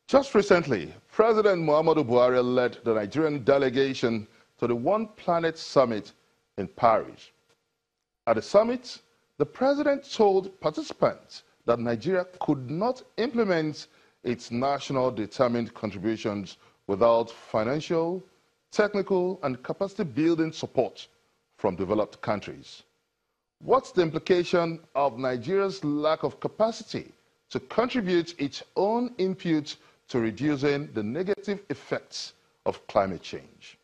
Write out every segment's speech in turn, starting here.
Just recently, President Muhammadu Buhari led the Nigerian delegation to the One Planet Summit in Paris. At the summit, the president told participants that Nigeria could not implement its national determined contributions without financial, technical, and capacity building support from developed countries. What's the implication of Nigeria's lack of capacity to contribute its own input to reducing the negative effects of climate change?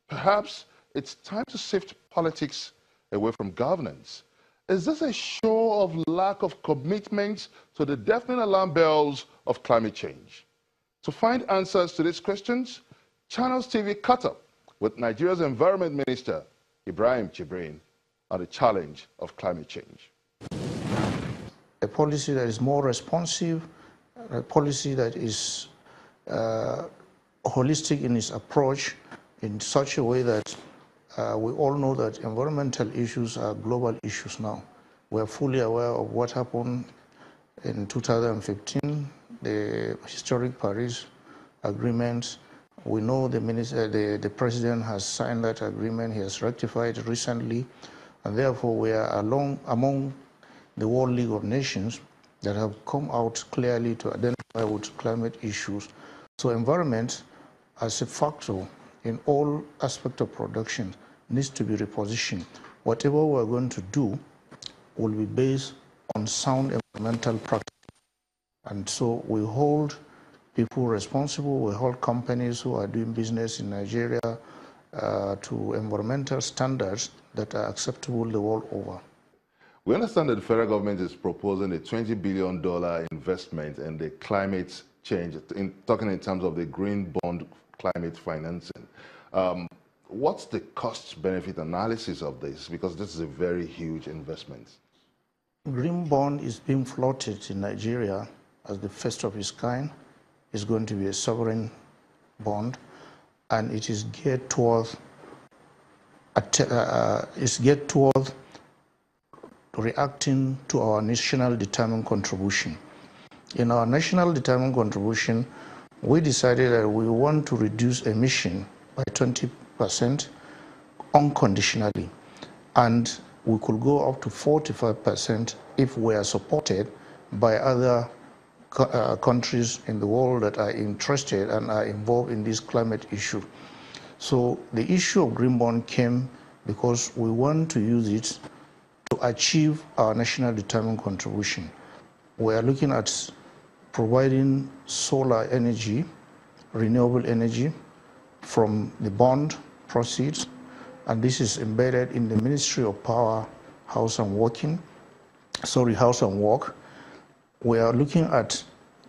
Perhaps it's time to shift politics away from governance. Is this a show of lack of commitment to the deafening alarm bells of climate change? To find answers to these questions, Channels TV caught up with Nigeria's Environment Minister, Jibril, on the challenge of climate change. A policy that is more responsive, a policy that is holistic in its approach in such a way that we all know that environmental issues are global issues now. We're fully aware of what happened in 2015, the historic Paris Agreement. We know the president has signed that agreement. He has ratified it recently, and therefore we are among the World League of Nations that have come out clearly to identify with climate issues. So environment as a factor in all aspects of production needs to be repositioned. Whatever we're going to do will be based on sound environmental practice. And so we hold people responsible, we hold companies who are doing business in Nigeria to environmental standards that are acceptable the world over. We understand that the federal government is proposing a $20 billion investment in the climate change, talking in terms of the green bond climate financing. What's the cost-benefit analysis of this? Because this is a very huge investment. Green bond is being floated in Nigeria as the first of its kind. It's going to be a sovereign bond, and it is geared towards reacting to our national determined contribution. In our national determined contribution, we decided that we want to reduce emission by 20% unconditionally, and we could go up to 45% if we are supported by other countries in the world that are interested and are involved in this climate issue. So the issue of green bond came because we want to use it to achieve our national determined contribution. We are looking at providing solar energy, renewable energy from the bond proceeds, and this is embedded in the Ministry of Power, House and Work. We are looking at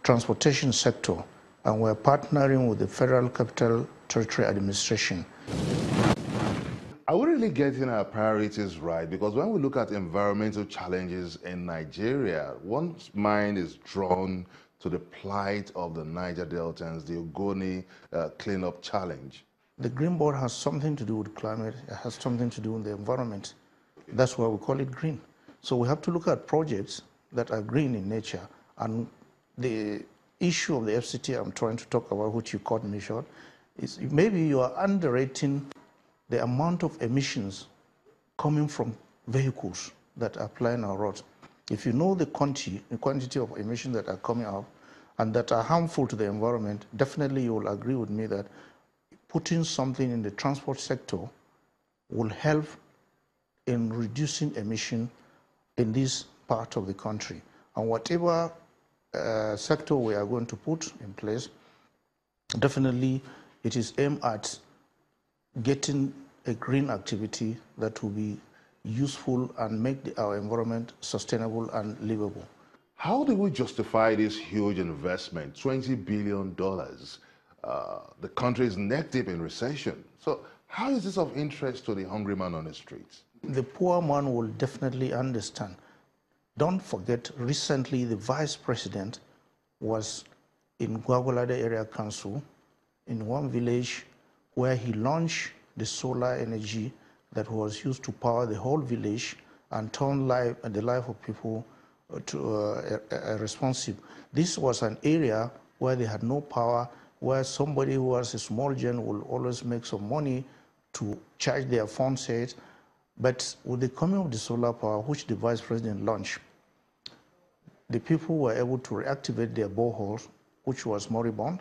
transportation sector, and we are partnering with the Federal Capital Territory Administration. Are we really getting our priorities right? Because when we look at environmental challenges in Nigeria, one's mind is drawn to the plight of the Niger Deltans, the Ogoni cleanup challenge. The green bond has something to do with climate, it has something to do with the environment. That's why we call it green. So we have to look at projects that are green in nature. And the issue of the FCT I'm trying to talk about, which you caught me short, is maybe you are underrating the amount of emissions coming from vehicles that are plying our roads. If you know the quantity of emissions that are coming out and that are harmful to the environment, definitely you will agree with me that putting something in the transport sector will help in reducing emission in this part of the country. And whatever sector we are going to put in place, definitely it is aimed at getting a green activity that will be useful and make our environment sustainable and livable. How do we justify this huge investment, $20 billion? The country is neck deep in recession. So how is this of interest to the hungry man on the streets? The poor man will definitely understand. Don't forget, recently the vice president was in Gwagwalada Area Council in one village where he launched the solar energy that was used to power the whole village and turn the life of people to responsive. This was an area where they had no power, where somebody who has a small gen will always make some money to charge their phone set. But with the coming of the solar power, which the Vice President launched, the people were able to reactivate their boreholes, which was moribund.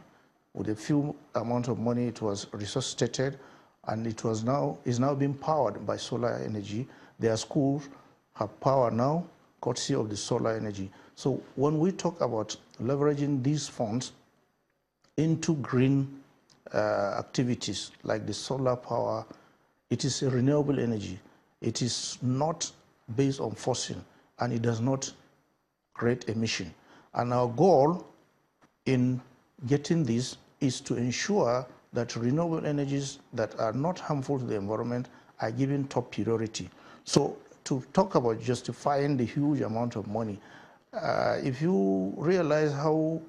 With a few amount of money, it was resuscitated, and it is now being powered by solar energy. Their schools have power now, courtesy of the solar energy. So when we talk about leveraging these funds into green activities like the solar power, it is a renewable energy. It is not based on fossil, and it does not create emission. And our goal in getting this is to ensure that renewable energies that are not harmful to the environment are given top priority. So to talk about justifying the huge amount of money, if you realize how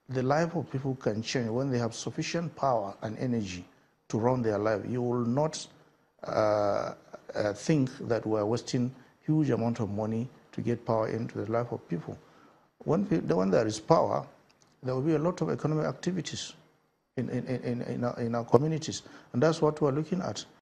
the life of people can change when they have sufficient power and energy to run their life, you will not think that we're wasting huge amount of money to get power into the life of people. When there is power, there will be a lot of economic activities in our communities, and that's what we're looking at.